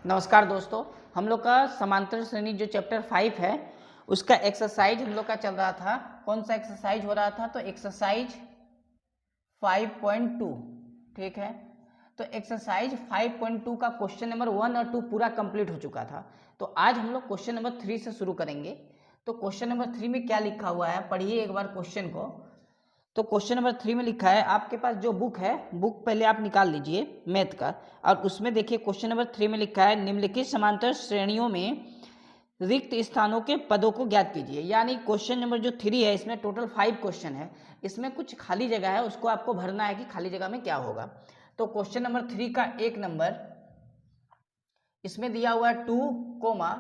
नमस्कार दोस्तों, हम लोग का समांतर श्रेणी जो चैप्टर 5 है उसका एक्सरसाइज हम लोग का चल रहा था। कौन सा एक्सरसाइज हो रहा था? तो एक्सरसाइज 5.2। ठीक है, तो एक्सरसाइज 5.2 का क्वेश्चन नंबर 1 और 2 पूरा कंप्लीट हो चुका था। तो आज हम लोग क्वेश्चन नंबर 3 से शुरू करेंगे। तो क्वेश्चन नंबर 3 में क्या लिखा हुआ है पढ़िए एक बार क्वेश्चन को। तो क्वेश्चन नंबर 3 में लिखा है, आपके पास जो बुक है बुक पहले आप निकाल लीजिए मैथ का, और उसमें देखिए क्वेश्चन नंबर 3 में लिखा है निम्नलिखित समांतर श्रेणियों में रिक्त स्थानों के पदों को ज्ञात कीजिए। यानी क्वेश्चन नंबर जो 3 है इसमें टोटल 5 क्वेश्चन है, इसमें कुछ खाली जगह है, उसको आपको भरना है कि खाली जगह में क्या होगा। तो क्वेश्चन नंबर 3 का एक नंबर इसमें दिया हुआ है 2 कोमा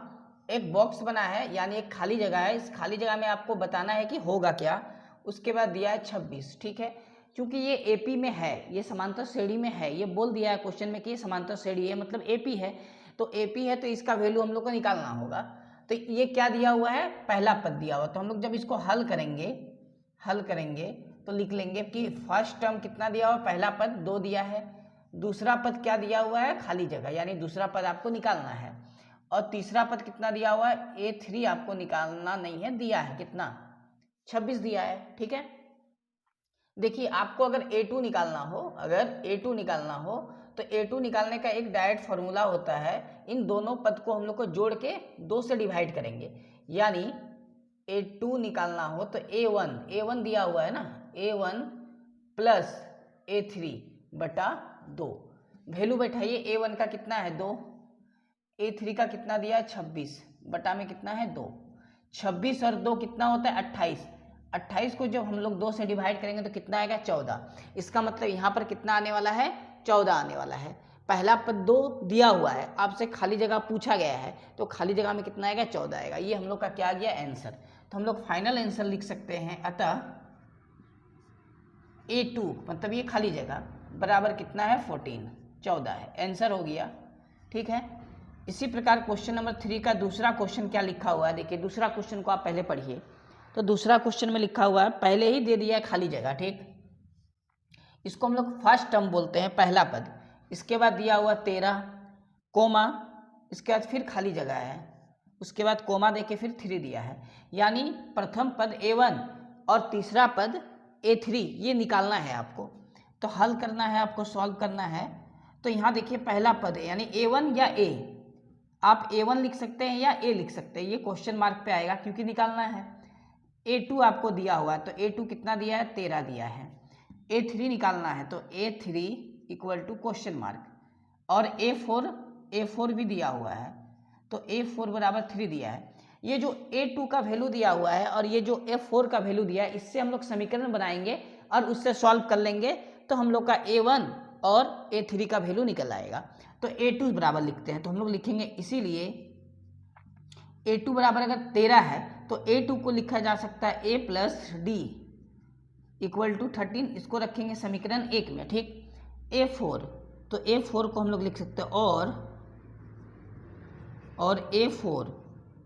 एक बॉक्स बना है, यानी एक खाली जगह है, इस खाली जगह में आपको बताना है कि होगा क्या। उसके बाद दिया है 26। ठीक है, क्योंकि ये एपी में है, ये समांतर श्रेणी में है, ये बोल दिया है क्वेश्चन में कि ये समांतर श्रेणी है मतलब एपी है, तो एपी है तो इसका वैल्यू हम लोग को निकालना होगा। तो ये क्या दिया हुआ है? पहला पद दिया हुआ। तो हम लोग जब इसको हल करेंगे तो लिख लेंगे कि फर्स्ट टर्म कितना दिया हुआ? पहला पद 2 दिया है, दूसरा पद क्या दिया हुआ है? खाली जगह, यानी दूसरा पद आपको निकालना है, और तीसरा पद कितना दिया हुआ है? A3 आपको निकालना नहीं है, दिया है कितना? 26 दिया है। ठीक है, देखिए आपको अगर A2 निकालना हो, तो A2 निकालने का एक डायरेक्ट फॉर्मूला होता है, इन दोनों पद को हम लोग को जोड़ के 2 से डिवाइड करेंगे। यानी A2 निकालना हो तो A1 दिया हुआ है ना, A1 प्लस A3 बटा 2। वैल्यू बैठाइए, A1 का कितना है? 2, A3 का कितना दिया है? 26 बटा में कितना है? 2। 26 और 2 कितना होता है? 28। 28 को जब हम लोग 2 से डिवाइड करेंगे तो कितना आएगा? 14। इसका मतलब यहाँ पर कितना आने वाला है? 14 आने वाला है। पहला पद 2 दिया हुआ है, आपसे खाली जगह पूछा गया है, तो खाली जगह में कितना आएगा? 14 आएगा। ये हम लोग का क्या आ गया? आंसर। तो हम लोग फाइनल आंसर लिख सकते हैं, अतः A2 मतलब ये खाली जगह बराबर कितना है? 14, 14 है, आंसर हो गया। ठीक है, इसी प्रकार क्वेश्चन नंबर 3 का दूसरा क्वेश्चन क्या लिखा हुआ है देखिए। दूसरा क्वेश्चन को आप पहले पढ़िए। तो दूसरा क्वेश्चन में लिखा हुआ है, पहले ही दे दिया है खाली जगह। ठीक, इसको हम लोग फर्स्ट टर्म बोलते हैं, पहला पद। इसके बाद दिया हुआ 13 कोमा, इसके बाद फिर खाली जगह है, उसके बाद कोमा देके फिर 3 दिया है। यानी प्रथम पद A1 और तीसरा पद A3 ये निकालना है आपको। तो हल करना है आपको, सॉल्व करना है। तो यहाँ देखिए पहला पद है, यानी A1 या A, आप A1 लिख सकते हैं या A लिख सकते हैं, ये क्वेश्चन मार्क पे आएगा क्योंकि निकालना है। A2 आपको दिया हुआ है, तो A2 कितना दिया है? 13 दिया है। A3 निकालना है, तो A3 equal to question mark, और A4 भी दिया हुआ है, तो A4 बराबर 3 दिया है। ये जो A2 का वैल्यू दिया हुआ है और ये जो A4 का वैल्यू दिया है, इससे हम लोग समीकरण बनाएंगे और उससे सॉल्व कर लेंगे, तो हम लोग का A1 और A3 का वैल्यू निकल आएगा। तो A2 बराबर लिखते हैं, तो हम लोग लिखेंगे, इसीलिए A2 बराबर अगर 13 है तो A2 को लिखा जा सकता है A plus d equal to 13, इसको रखेंगे समीकरण 1 में। ठीक, A4, तो A4 को हम लोग लिख सकते हैं और A4,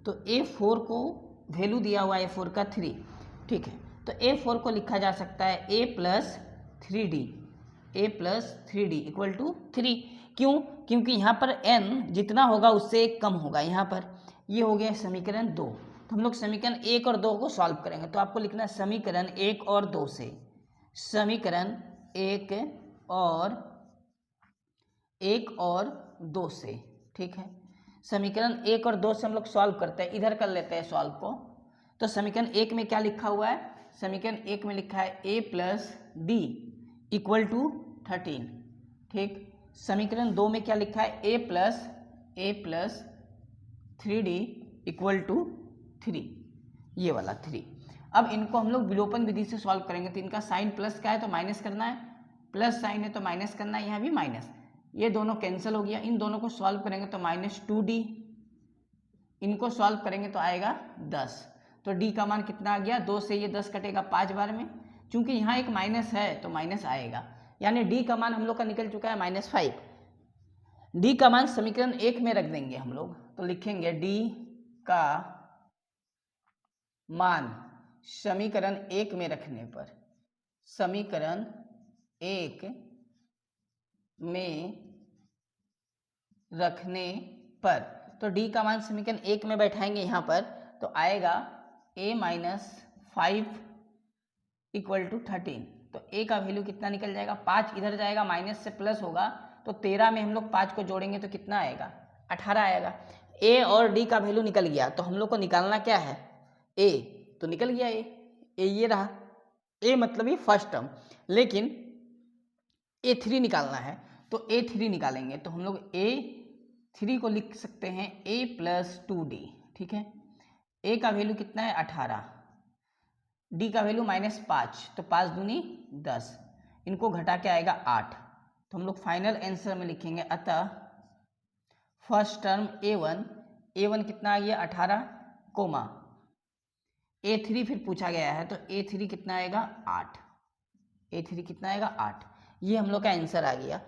तो A4 को वैल्यू दिया हुआ है A4 का 3। ठीक है, तो A4 को लिखा जा सकता है A plus 3D equal to 3। क्यों? क्योंकि यहाँ पर n जितना होगा उससे एक कम होगा यहाँ पर। ये हो गया समीकरण 2। तो हम लोग समीकरण 1 और 2 को सॉल्व करेंगे, तो आपको लिखना है समीकरण 1 और 2 से, समीकरण 1 और 2 से। ठीक है, समीकरण 1 और 2 से हम लोग सॉल्व करते हैं, इधर कर लेते हैं सॉल्व को। तो समीकरण 1 में क्या लिखा हुआ है? समीकरण 1 में लिखा है A plus d equal to 13। ठीक, समीकरण 2 में क्या लिखा है? A plus 3D equal to 3, ये वाला 3। अब इनको हम लोग विलोपन विधि से सॉल्व करेंगे, तो इनका साइन प्लस का है तो माइनस करना है, प्लस साइन है तो माइनस करना है, यहाँ भी माइनस, ये दोनों कैंसिल हो गया। इन दोनों को सॉल्व करेंगे तो -2D, इनको सॉल्व करेंगे तो आएगा 10। तो D का मान कितना आ गया? 2 से ये 10 कटेगा 5 बार में, क्योंकि यहाँ एक माइनस है तो माइनस आएगा, यानी D का मान हम लोग का निकल चुका है -5। D का मान समीकरण 1 में रख देंगे हम लोग, तो लिखेंगे D का मान समीकरण 1 में रखने पर, समीकरण 1 में रखने पर, तो डी का मान समीकरण 1 में बैठाएंगे यहाँ पर, तो आएगा a माइनस 5 इक्वल टू 13। तो a का वैल्यू कितना निकल जाएगा, 5 इधर जाएगा, माइनस से प्लस होगा, तो 13 में हम लोग 5 को जोड़ेंगे तो कितना आएगा, 18 आएगा। a और d का वैल्यू निकल गया, तो हम लोग को निकालना क्या है, a, तो निकल गया a ये रहा, a मतलब ये फर्स्ट टर्म, लेकिन a3 निकालना है, तो a3 निकालेंगे तो हम लोग a3 को लिख सकते हैं a प्लस 2d, ठीक है। a का वैल्यू कितना है 18, d का वैल्यू -5, तो 5 दूनी 10, इनको घटा के आएगा 8, तो हम लोग फाइनल आंसर में लिखेंगे, अतः फर्स्ट टर्म a1 कितना आ गया 18, कोमा a3 फिर पूछा गया है, तो a3 कितना आएगा 8, a3 कितना आएगा 8, ये हम लोग का आंसर आ गया।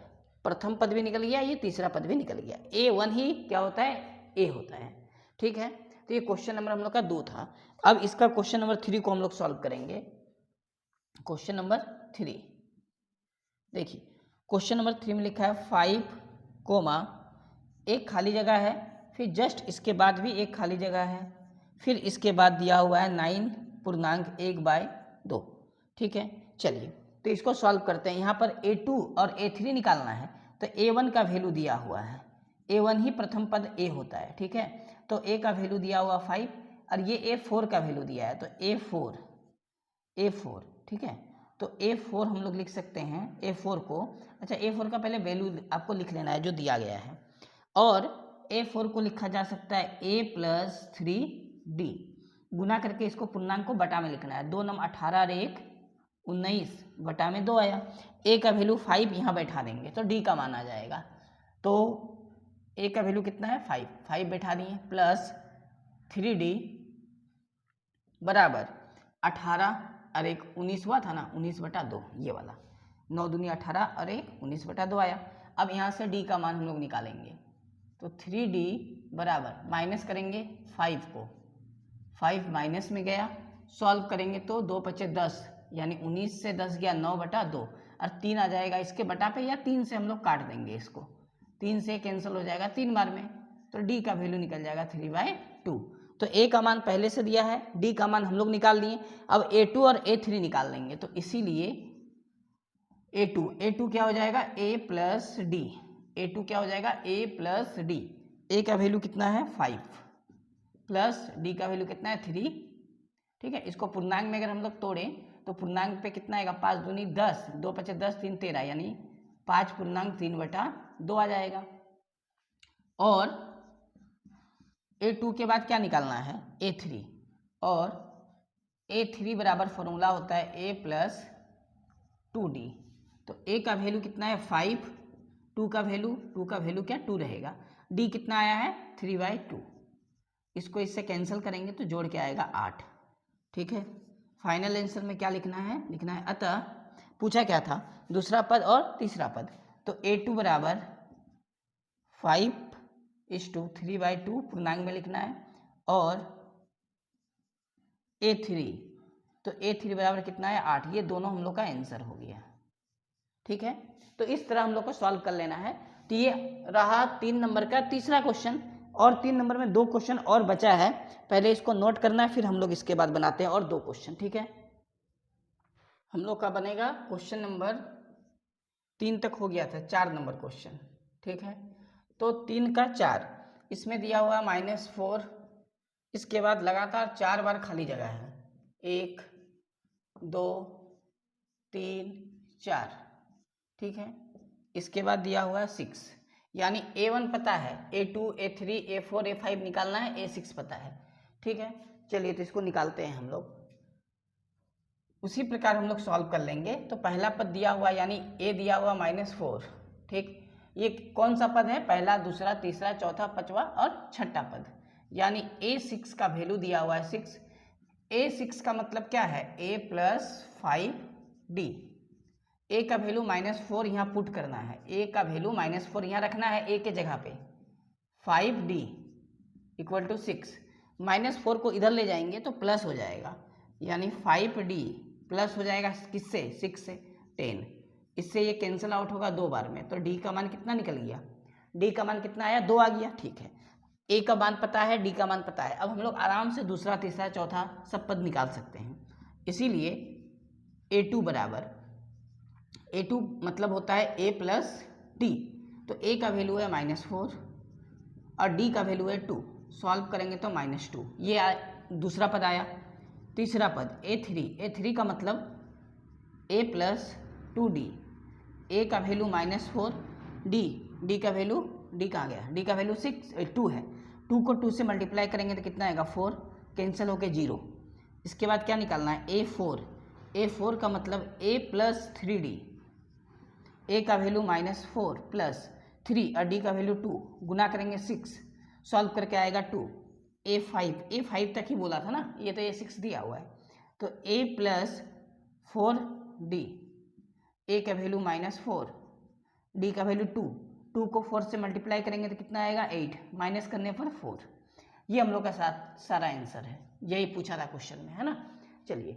प्रथम पद भी निकल गया, ये तीसरा पद भी निकल गया, a1 ही क्या होता है, a होता है, ठीक है। तो ये क्वेश्चन नंबर हम लोग का 2 था। अब इसका क्वेश्चन नंबर 3 को हम लोग सॉल्व करेंगे। क्वेश्चन नंबर 3 देखिए, क्वेश्चन नंबर 3 में लिखा है 5 कोमा, एक खाली जगह है, फिर जस्ट इसके बाद भी एक खाली जगह है, फिर इसके बाद दिया हुआ है 9.1/2, ठीक है। चलिए तो इसको सॉल्व करते हैं। यहाँ पर a2 और a3 निकालना है, तो a1 का वैल्यू दिया हुआ है, a1 ही प्रथम पद a होता है, ठीक है। तो a का वैल्यू दिया हुआ 5 और ये a4 का वैल्यू दिया है, तो a4, ठीक है। तो a4 हम लोग लिख सकते हैं, a4 को, अच्छा a4 का पहले वैल्यू आपको लिख लेना है जो दिया गया है, और a4 को लिखा जा सकता है a प्लस 3d, गुना करके इसको पूर्णांक को बटा में लिखना है, 2 9 18 और 1 19, बटा में 2 आया, a का वैल्यू 5 यहाँ बैठा देंगे तो d का मान आ जाएगा, तो a का वैल्यू कितना है 5 बैठा दिए, प्लस 3d बराबर 18 और 1 19 हुआ था ना, 19/2, ये वाला 9 दूनी 18 और 1 19/2 आया। अब यहाँ से d का मान हम लोग निकालेंगे, तो 3d बराबर माइनस करेंगे 5 को, 5 माइनस में गया, सॉल्व करेंगे तो 2 5 10, यानी 19 से 10 गया 9/2 और 3 आ जाएगा इसके बटा पे, या 3 से हम लोग काट देंगे इसको, 3 से कैंसिल हो जाएगा 3 बार में, तो d का वैल्यू निकल जाएगा 3/2। तो a का मान पहले से दिया है, d का मान हम लोग निकाल लिए, अब a2 और a3 निकाल लेंगे, तो इसीलिए a2 क्या हो जाएगा a प्लस d, a2 क्या हो जाएगा a प्लस d, a का वैल्यू कितना है 5 प्लस d का वैल्यू कितना है 3, ठीक है। इसको पूर्णांक में अगर हम लोग तोड़ें तो पूर्णांक पे कितना आएगा, 5 दूनी 10, 2 5 10 3 13, यानी 5 पूर्णांक 3/2 आ जाएगा। और a2 के बाद क्या निकालना है a3, और a3 बराबर फॉर्मूला होता है a प्लस 2d, तो a का वैल्यू कितना है 5, 2 का वैल्यू क्या 2 रहेगा, d कितना आया है 3/2, इसको इससे कैंसिल करेंगे तो जोड़ के आएगा 8, ठीक है। फाइनल आंसर में क्या लिखना है, अतः पूछा क्या था, दूसरा पद और तीसरा पद, तो a2 बराबर 5:3/2 पूर्णांक में लिखना है, और a3, तो a3 बराबर कितना है 8, ये दोनों हम लोग का आंसर हो गया, ठीक है। तो इस तरह हम लोग को सॉल्व कर लेना है। तो ये रहा 3 नंबर का तीसरा क्वेश्चन, और 3 नंबर में 2 क्वेश्चन और बचा है, पहले इसको नोट करना है, फिर हम लोग इसके बाद बनाते हैं और 2 क्वेश्चन, ठीक है। हम लोग का बनेगा क्वेश्चन नंबर 3 तक हो गया था, 4 नंबर क्वेश्चन, ठीक है। तो 3 का 4, इसमें दिया हुआ -4, इसके बाद लगातार 4 बार खाली जगह है, 1 2 3 4, ठीक है। इसके बाद दिया हुआ है 6, यानी a1 पता है, a2 a3 a4 a5 निकालना है, a6 पता है, ठीक है। चलिए तो इसको निकालते हैं हम लोग, उसी प्रकार हम लोग सॉल्व कर लेंगे। तो पहला पद दिया हुआ, यानी a दिया हुआ -4, ठीक, ये कौन सा पद है, पहला दूसरा तीसरा चौथा पांचवा और छठा पद, यानी a6 का वैल्यू दिया हुआ है 6, a6 का मतलब क्या है a प्लस 5d, a का वैल्यू -4 यहाँ पुट करना है, a का वैल्यू -4 यहाँ रखना है a के जगह पे, 5d इक्वल टू 6, -4 को इधर ले जाएंगे तो प्लस हो जाएगा, यानी 5d प्लस हो जाएगा किससे 6 से 10, इससे ये कैंसिल आउट होगा 2 बार में, तो d का मान कितना निकल गया, d का मान कितना आया 2 आ गया, ठीक है। ए का मान पता है, डी का मान पता है, अब हम लोग आराम से दूसरा तीसरा चौथा सब पद निकाल सकते हैं। इसीलिए a2 बराबर, a2 मतलब होता है a प्लस डी, तो a का वैल्यू है -4 और d का वैल्यू है 2, सॉल्व करेंगे तो -2, ये दूसरा पद आया। तीसरा पद a3 का मतलब a प्लस 2d, a का वैल्यू -4, d का वैल्यू, d कहाँ गया, d का वैल्यू 2 है, 2 को 2 से मल्टीप्लाई करेंगे तो कितना आएगा 4, कैंसिल होके 0। इसके बाद क्या निकालना है a4 का मतलब a प्लस 3d, a का वैल्यू -4 प्लस 3 और d का वैल्यू 2, गुना करेंगे 6, सॉल्व करके आएगा 2। a5 तक ही बोला था ना, ये तो a6 दिया हुआ है, तो a प्लस 4d, a का वैल्यू -4, d का वैल्यू 2 को 4 से मल्टीप्लाई करेंगे तो कितना आएगा 8, माइनस करने पर 4। ये हम लोग का सारा आंसर है, यही पूछा था क्वेश्चन में, है ना। चलिए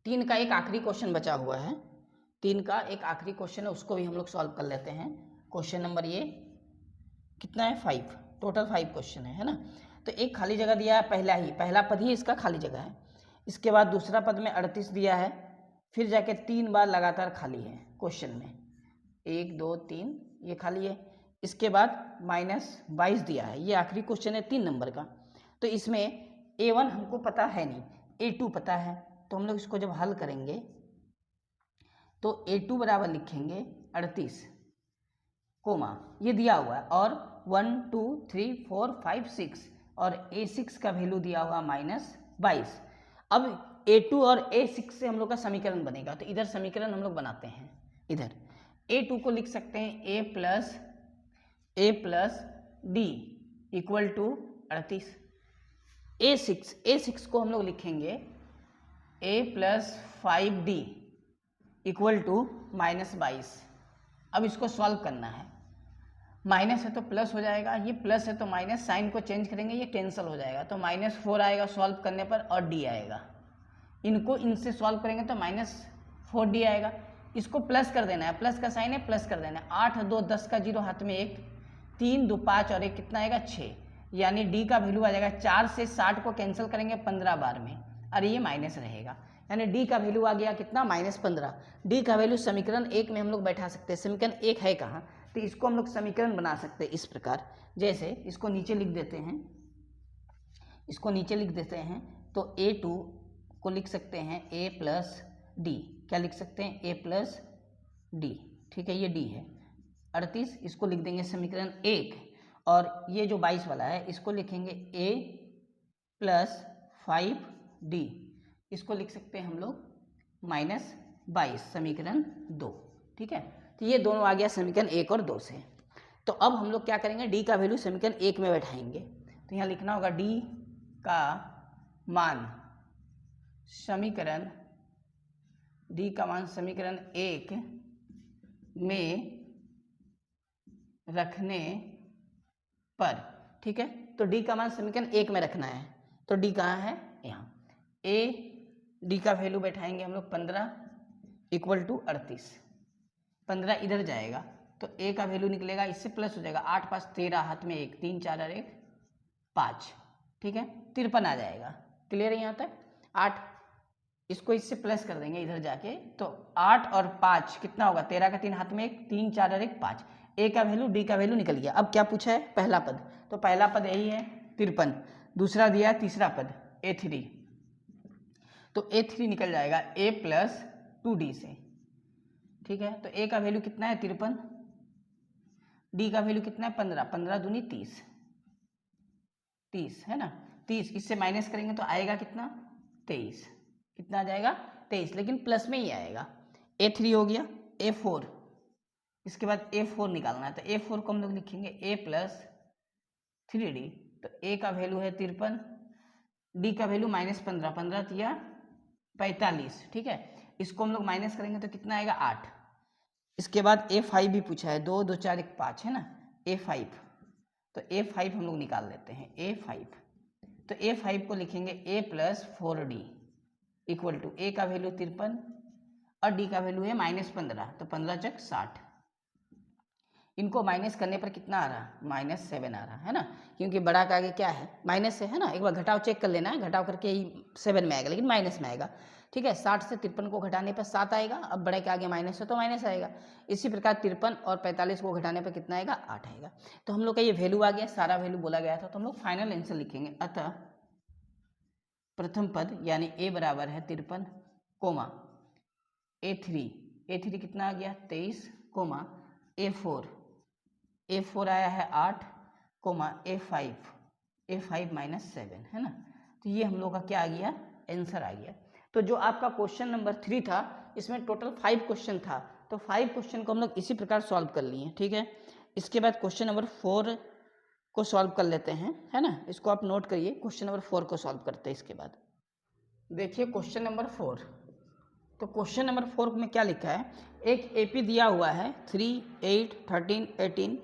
3 का एक आखिरी क्वेश्चन बचा हुआ है, 3 का एक आखिरी क्वेश्चन है, उसको भी हम लोग सॉल्व कर लेते हैं। क्वेश्चन नंबर ये कितना है 5, टोटल 5 क्वेश्चन है ना। तो एक खाली जगह दिया है, पहला पद ही इसका खाली जगह है। इसके बाद दूसरा पद में 38 दिया है, फिर जाके 3 बार लगातार खाली है क्वेश्चन में, 1 2 3 ये खाली है। इसके बाद -22 दिया है, ये आखिरी क्वेश्चन है 3 नंबर का। तो इसमें a1 हमको पता है नहीं, a2 पता है, तो हम लोग इसको जब हल करेंगे तो a2 बराबर लिखेंगे 38 कोमा ये दिया हुआ है, और 1 2 3 4 5 6 और a6 का वैल्यू दिया हुआ -22। अब a2 और a6 से हम लोग का समीकरण बनेगा, तो इधर समीकरण हम लोग बनाते हैं। इधर a2 को लिख सकते हैं a plus d equal to 38, a6 को हम लोग लिखेंगे a plus 5d equal to -22। अब इसको सॉल्व करना है, माइनस है तो प्लस हो जाएगा, ये प्लस है तो माइनस, साइन को चेंज करेंगे ये कैंसिल हो जाएगा, तो -4 आएगा सॉल्व करने पर और d आएगा। इनको इनसे सॉल्व करेंगे तो -4d आएगा। इसको प्लस कर देना है, प्लस का साइन है, प्लस कर देना है। 8 2 10 का 0 हाथ में 1, 3 2 5 और 1 कितना आएगा 6, यानी d का वैल्यू आ जाएगा 4 से 60 को कैंसिल करेंगे 15 बार में, और ये माइनस रहेगा, यानी d का वैल्यू आ गया कितना -15। d का वैल्यू समीकरण 1 में हम लोग बैठा सकते हैं। समीकरण 1 है कहाँ, तो इसको हम लोग समीकरण बना सकते हैं इस प्रकार, जैसे इसको नीचे लिख देते हैं, तो a2 को लिख सकते हैं a प्लस डी, क्या लिख सकते हैं a प्लस डी, ठीक है, ये d है। 38 इसको लिख देंगे समीकरण 1, और ये जो 22 वाला है इसको लिखेंगे a प्लस 5d, इसको लिख सकते हैं हम लोग -22 समीकरण 2, ठीक है। तो ये दोनों आ गया समीकरण 1 और 2 से। तो अब हम लोग क्या करेंगे, d का वैल्यू समीकरण 1 में बैठाएंगे, तो यहाँ लिखना होगा d का मान समीकरण 1 में रखने पर, ठीक है। तो d का मान समीकरण 1 में रखना है, तो d कहाँ है, यहाँ। d का वैल्यू बैठाएंगे हम लोग 15 इक्वल टू 38, 15 इधर जाएगा तो a का वैल्यू निकलेगा, इससे प्लस हो जाएगा, 8 5 13 हाथ में 1, 3 4 और 1 5, ठीक है, 53 आ जाएगा। क्लियर है यहाँ तक। 8 इसको इससे प्लस कर देंगे इधर जाके, तो 8 और 5 कितना होगा, 13 का 3 हाथ में 1, 3 4 और 1 5, a का वैल्यू d का वैल्यू निकल गया। अब क्या पूछा है, पहला पद, तो पहला पद यही है 53, दूसरा दिया है तीसरा पद a3, तो a3 निकल जाएगा a प्लस 2d से, ठीक है। तो a का वैल्यू कितना है 53, d का वैल्यू कितना है 15, 15 दूनी 30 है ना, 30 इससे माइनस करेंगे तो आएगा कितना 23, कितना आ जाएगा 23, लेकिन प्लस में ही आएगा। a3 हो गया, a4, इसके बाद a4 निकालना है, तो a4 को हम लोग लिखेंगे a प्लस 3d, तो a का वैल्यू है 53, d का वैल्यू -15, 15 तिया 45, ठीक है। इसको हम लोग माइनस करेंगे तो कितना आएगा 8। इसके बाद a5 भी पूछा है, 2 2 4 1 5 है ना, a5, तो a5 हम लोग निकाल लेते हैं, a5, तो a5 को लिखेंगे a plus 4d equal to, a का वैल्यू 53 और d का वैल्यू है -15, तो 15 चक 60, इनको माइनस करने पर कितना आ रहा, -7 आ रहा है ना, क्योंकि बड़ा के आगे क्या है, माइनस है ना। एक बार घटाव चेक कर लेना है, घटाव करके ही 7 में आएगा, लेकिन माइनस में आएगा, ठीक है। 60 से 53 को घटाने पर 7 आएगा, अब बड़े के आगे माइनस है तो माइनस आएगा। इसी प्रकार 53 और 45 को घटाने पर कितना आएगा, 8 आएगा। तो हम लोग का ये वैल्यू आ गया, सारा वैल्यू बोला गया था, तो हम लोग फाइनल आंसर लिखेंगे। अतः प्रथम पद यानी a बराबर है 53 कोमा a3 कितना आ गया 23 कोमा a4 आया है 8 कोमा a5 -7 है ना। तो ये हम लोग का क्या आ गया, आंसर आ गया। तो जो आपका क्वेश्चन नंबर 3 था, इसमें टोटल 5 क्वेश्चन था, तो 5 क्वेश्चन को हम लोग इसी प्रकार सॉल्व कर लिए, ठीक है। इसके बाद क्वेश्चन नंबर 4 को सॉल्व कर लेते हैं, है ना। इसको आप नोट करिए, क्वेश्चन नंबर 4 को सॉल्व करते हैं। इसके बाद देखिए क्वेश्चन नंबर 4। तो क्वेश्चन नंबर 4 में क्या लिखा है, एक एपी दिया हुआ है 3, 8, 13, 18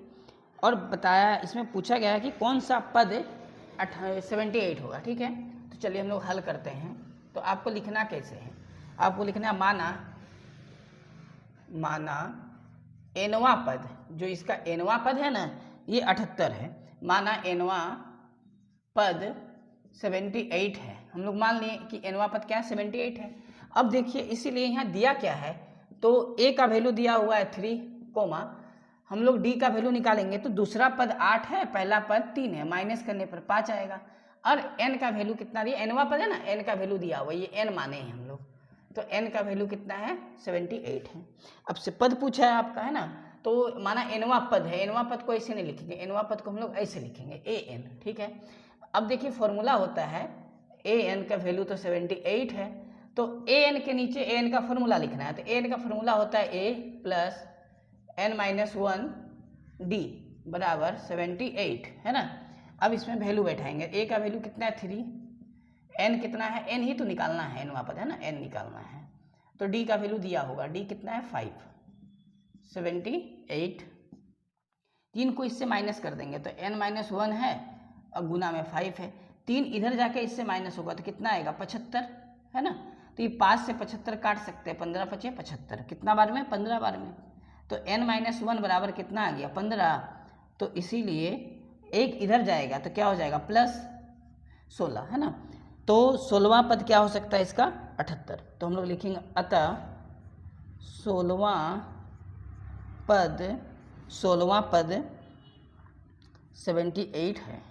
और बताया, इसमें पूछा गया है कि कौन सा पद 78 होगा, ठीक है। तो चलिए हम लोग हल करते हैं। तो आपको लिखना कैसे है, आपको लिखना माना एनवा पद, जो इसका एनवा पद है ना, ये 78 है। माना एनवा पद 78 है, हम लोग मान लिए कि एनवा पद क्या है, 78 है। अब देखिए, इसीलिए यहाँ दिया क्या है, तो a का वैल्यू दिया हुआ है 3 कोमा, हम लोग d का वैल्यू निकालेंगे तो दूसरा पद 8 है, पहला पद 3 है, माइनस करने पर 5 आएगा। और n का वैल्यू कितना दिया, एनवा पद है ना, n का वैल्यू दिया हुआ, ये n माने हैं हम लोग, तो n का वैल्यू कितना है 78 है। अब से पद पूछा है आपका, है ना, तो माना एनवा पद है, एनवा पद को ऐसे नहीं लिखेंगे, एनवा पद को हम लोग ऐसे लिखेंगे an, ठीक है। अब देखिए फॉर्मूला होता है an का वैल्यू तो 78 है, तो an के नीचे an का फॉर्मूला लिखना है। तो an का फॉर्मूला होता है a प्लस n-1 d बराबर 78, है ना। अब इसमें वैल्यू बैठाएंगे, a का वैल्यू कितना है 3, n कितना है, n ही तो निकालना है, n वापस है ना, n निकालना है। तो d का वैल्यू दिया होगा, d कितना है 5, 78, 3 को इससे माइनस कर देंगे तो n-1 है और गुना में 5 है, 3 इधर जाके इससे माइनस होगा तो कितना आएगा 75, है ना। तो ये 5 से 75 काट सकते हैं, 15 × 5 = 75, कितना बार में, 15 बार में। तो n-1 बराबर कितना आ गया 15, तो इसीलिए एक इधर जाएगा तो क्या हो जाएगा +16, है ना। तो 16वां पद क्या हो सकता है इसका 78, तो हम लोग लिखेंगे अतः 16वां पद 78 है।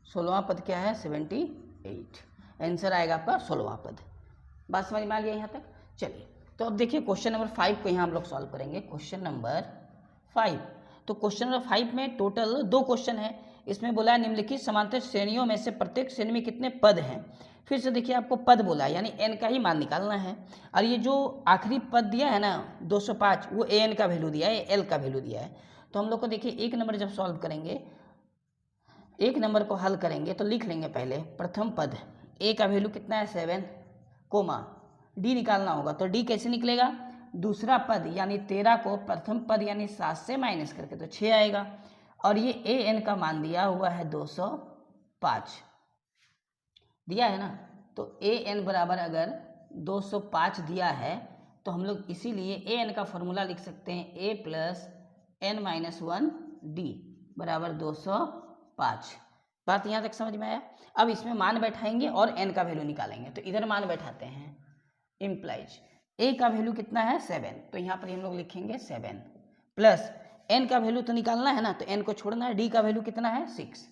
16वां पद क्या है 78, आंसर आएगा आपका 16वां पद। बात समझ में आ गया यहाँ तक। चलिए, तो अब देखिए क्वेश्चन नंबर 5 को यहाँ हम लोग सॉल्व करेंगे। क्वेश्चन नंबर 5, तो क्वेश्चन नंबर 5 में टोटल 2 क्वेश्चन है। इसमें बोला है निम्नलिखित समांतर श्रेणियों में से प्रत्येक श्रेणी में कितने पद हैं। फिर से देखिए आपको पद बोला है, यानी n का ही मान निकालना है। और ये जो आखिरी पद दिया है ना 205, वो an का वैल्यू दिया है, l का वैल्यू दिया है। तो हम लोग को देखिए 1 नंबर जब सॉल्व करेंगे, 1 नंबर को हल करेंगे तो लिख लेंगे पहले प्रथम पद, a का वैल्यू कितना है 7 कोमा d निकालना होगा, तो d कैसे निकलेगा, दूसरा पद यानी 13 को प्रथम पद यानी 7 से माइनस करके तो 6 आएगा। और ये an का मान दिया हुआ है 205 दिया है ना, तो an बराबर अगर 205 दिया है तो हम लोग इसीलिए an का फॉर्मूला लिख सकते हैं a प्लस n-1 d बराबर 205। बात यहाँ तक समझ में आया। अब इसमें मान बैठाएंगे और n का वैल्यू निकालेंगे, तो इधर मान बैठाते हैं, इम्प्लाइज a का वैल्यू कितना है 7, तो यहाँ पर हम लोग लिखेंगे 7 प्लस n का वैल्यू तो निकालना है ना, तो n को छोड़ना है, d का वैल्यू कितना है 6,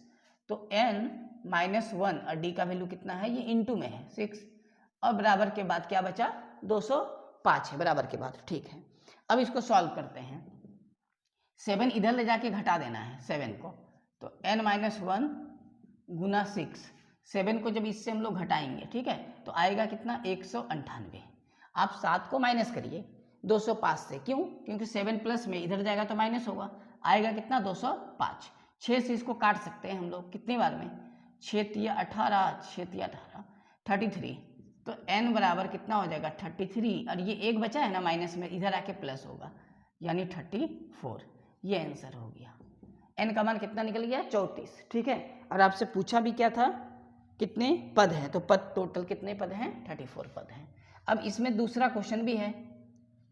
तो n-1 और d का वैल्यू कितना है, ये इंटू में है 6, और बराबर के बाद क्या बचा 205 है बराबर के बाद, ठीक है। अब इसको सॉल्व करते हैं, 7 इधर ले जाके घटा देना है 7 को, तो n-1 गुना 6, 7 को जब इससे हम लोग घटाएंगे, ठीक है, तो आएगा कितना 198। आप 7 को माइनस करिए 205 से, क्यों, क्योंकि 7 प्लस में इधर जाएगा तो माइनस होगा, आएगा कितना 205। 6 से इसको काट सकते हैं हम लोग कितनी बार में, 6 तिया 18, 6 तिया 18, 33, तो n बराबर कितना हो जाएगा 33, और ये एक बचा है ना माइनस में, इधर आके प्लस होगा यानी 34, ये आंसर हो गया। n का मान कितना निकल गया 34, ठीक है। और आपसे पूछा भी क्या था कितने पद हैं, तो पद टोटल कितने पद हैं 34 पद हैं। अब इसमें दूसरा क्वेश्चन भी है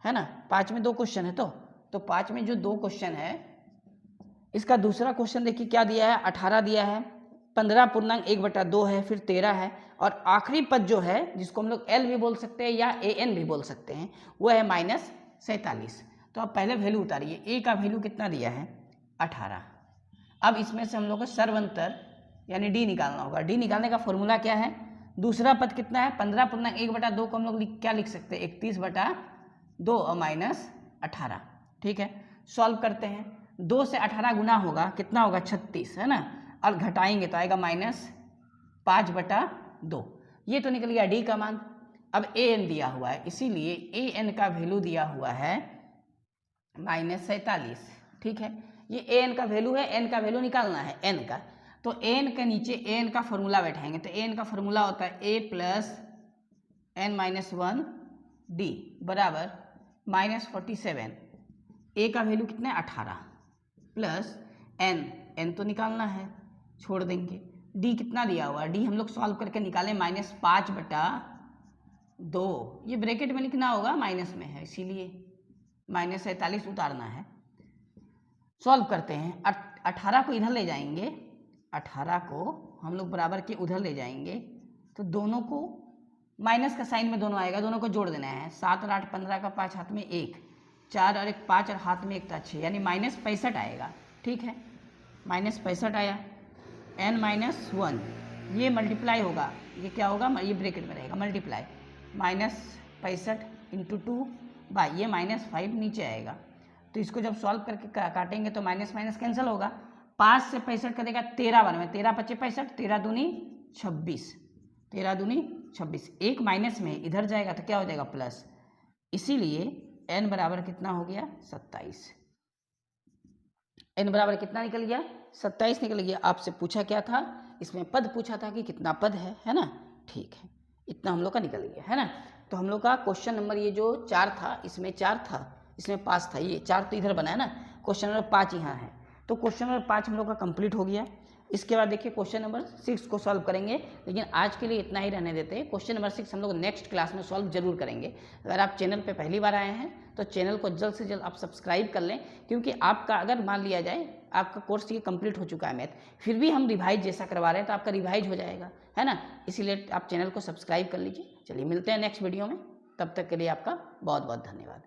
ना, 5 में 2 क्वेश्चन है, तो 5 में जो 2 क्वेश्चन है इसका दूसरा क्वेश्चन देखिए क्या दिया है, 18 दिया है, 15.1/2 है, फिर 13 है, और आखिरी पद जो है जिसको हम लोग एल भी बोल सकते हैं या an भी बोल सकते हैं वो है -47। तो अब पहले वैल्यू उतारिए, ए का वैल्यू कितना दिया है 18। अब इसमें से हम लोग को सर्वंतर यानी डी निकालना होगा। डी निकालने का फॉर्मूला क्या है, दूसरा पद कितना है 15.1/2 को हम लोग क्या लिख सकते हैं 31/2 और -18। ठीक है, सॉल्व करते हैं। 2 से 18 गुना होगा, कितना होगा 36 है ना, और घटाएंगे तो आएगा -5/2। ये तो निकल गया डी का मान। अब ए एन दिया हुआ है, इसीलिए ए एन का वैल्यू दिया हुआ है -47। ठीक है, ये ए एन का वैल्यू है, एन का वैल्यू निकालना है एन का, तो एन के नीचे ए एन का फॉर्मूला बैठाएंगे। तो ए एन का फॉर्मूला होता है a + n-1 d बराबर -47। ए का वैल्यू कितना है 18 प्लस एन तो निकालना है, छोड़ देंगे। डी कितना दिया हुआ है, डी हम लोग सॉल्व करके निकालें -5/2, ये ब्रैकेट में लिखना होगा, माइनस में है इसीलिए -47 उतारना है। सॉल्व करते हैं, 18 को इधर ले जाएंगे, 18 को हम लोग बराबर के उधर ले जाएंगे तो दोनों को माइनस का साइन में दोनों आएगा, दोनों को जोड़ देना है। 7 और 8 15 का 5 हाथ में 1, 4 और 1 5 और हाथ में 1 था 6, यानी -65 आएगा। ठीक है, -65 आया, n-1 ये मल्टीप्लाई होगा, ये क्या होगा, ये ब्रैकेट में रहेगा मल्टीप्लाई, -65 × 2 बाई ये -5 नीचे आएगा। तो इसको जब सॉल्व करके काटेंगे तो माइनस माइनस कैंसिल होगा, 5 से 65 करेगा 13 बार में, 13 × 5 = 65, 13 दूनी 26, 13 दूनी 26, एक माइनस में इधर जाएगा तो क्या हो जाएगा प्लस, इसीलिए n बराबर कितना हो गया 27। n बराबर कितना निकल गया 27 निकल गया। आपसे पूछा क्या था, इसमें पद पूछा था कि कितना पद है ना। ठीक है, इतना हम लोग का निकल गया है ना। तो हम लोग का क्वेश्चन नंबर ये जो 4 था, इसमें 4 था, इसमें 5 था, ये 4 तो इधर बना है ना, क्वेश्चन नंबर 5 यहाँ है। तो क्वेश्चन नंबर 5 हम लोग का कंप्लीट हो गया। इसके बाद देखिए क्वेश्चन नंबर 6 को सॉल्व करेंगे, लेकिन आज के लिए इतना ही रहने देते हैं। क्वेश्चन नंबर 6 हम लोग नेक्स्ट क्लास में सॉल्व जरूर करेंगे। अगर आप चैनल पे पहली बार आए हैं तो चैनल को जल्द से जल्द आप सब्सक्राइब कर लें, क्योंकि आपका अगर मान लिया जाए आपका कोर्स ये कंप्लीट हो चुका है मैथ, फिर भी हम रिवाइज जैसा करवा रहे हैं तो आपका रिवाइज हो जाएगा, है ना। इसीलिए आप चैनल को सब्सक्राइब कर लीजिए। चलिए मिलते हैं नेक्स्ट वीडियो में, तब तक के लिए आपका बहुत बहुत धन्यवाद।